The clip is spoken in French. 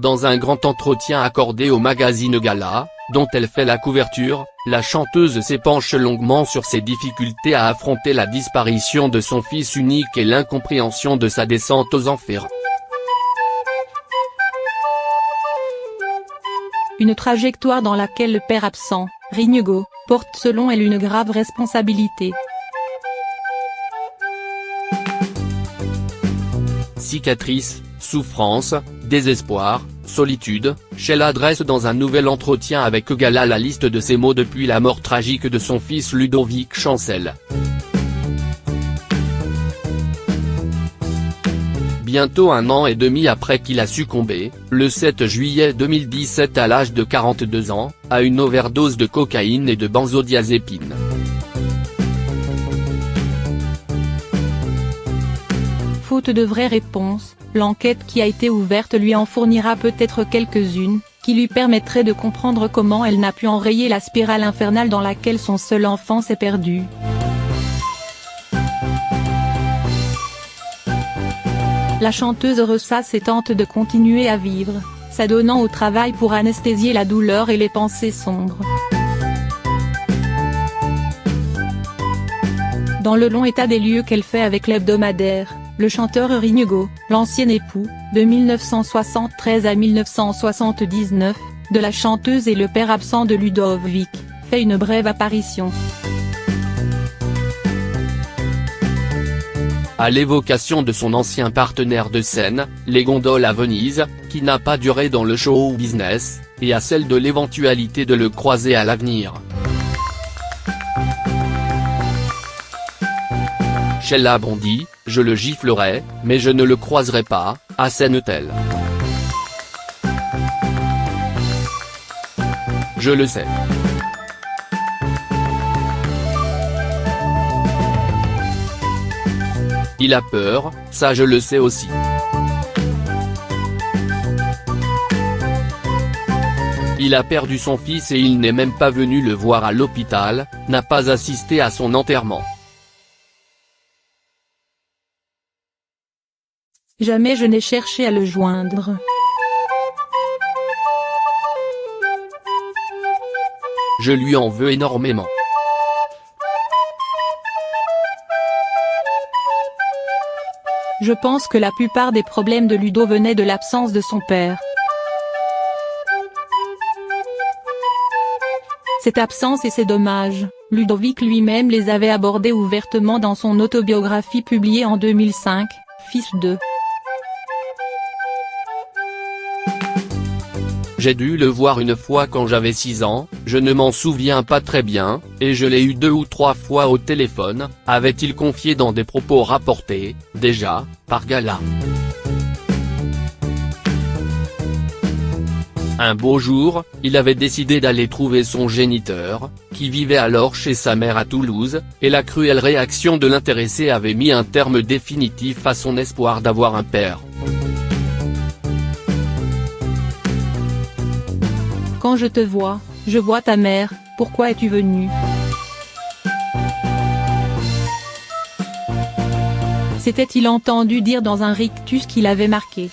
Dans un grand entretien accordé au magazine Gala, dont elle fait la couverture, la chanteuse s'épanche longuement sur ses difficultés à affronter la disparition de son fils unique et l'incompréhension de sa descente aux enfers. Une trajectoire dans laquelle le père absent, Riñego, porte selon elle une grave responsabilité. Cicatrices, souffrance, désespoir, solitude, Sheila dresse dans un nouvel entretien avec Gala la liste de ses maux depuis la mort tragique de son fils Ludovic Chancel. Bientôt un an et demi après qu'il a succombé, le 7 juillet 2017 à l'âge de 42 ans, à une overdose de cocaïne et de benzodiazépine. Faute de vraies réponses, l'enquête qui a été ouverte lui en fournira peut-être quelques-unes, qui lui permettraient de comprendre comment elle n'a pu enrayer la spirale infernale dans laquelle son seul enfant s'est perdu. La chanteuse ressasse et tente de continuer à vivre, s'adonnant au travail pour anesthésier la douleur et les pensées sombres. Dans le long état des lieux qu'elle fait avec l'hebdomadaire, le chanteur Riñego, l'ancien époux, de 1973 à 1979, de la chanteuse et le père absent de Ludovic, fait une brève apparition. À l'évocation de son ancien partenaire de scène, Les Gondoles à Venise, qui n'a pas duré dans le show business, et à celle de l'éventualité de le croiser à l'avenir. Sheila bondit, « Je le giflerai, mais je ne le croiserai pas », assène-t-elle. Je le sais. Il a peur, ça je le sais aussi. Il a perdu son fils et il n'est même pas venu le voir à l'hôpital, n'a pas assisté à son enterrement. Jamais je n'ai cherché à le joindre. Je lui en veux énormément. Je pense que la plupart des problèmes de Ludo venaient de l'absence de son père. Cette absence et ses dommages, Ludovic lui-même les avait abordés ouvertement dans son autobiographie publiée en 2005, Fils de. J'ai dû le voir une fois quand j'avais 6 ans, je ne m'en souviens pas très bien, et je l'ai eu 2 ou 3 fois au téléphone, avait-il confié dans des propos rapportés, déjà, par Gala. Un beau jour, il avait décidé d'aller trouver son géniteur, qui vivait alors chez sa mère à Toulouse, et la cruelle réaction de l'intéressé avait mis un terme définitif à son espoir d'avoir un père. Quand je te vois, je vois ta mère, pourquoi es-tu venu? S'était-il entendu dire dans un rictus qu'il avait marqué.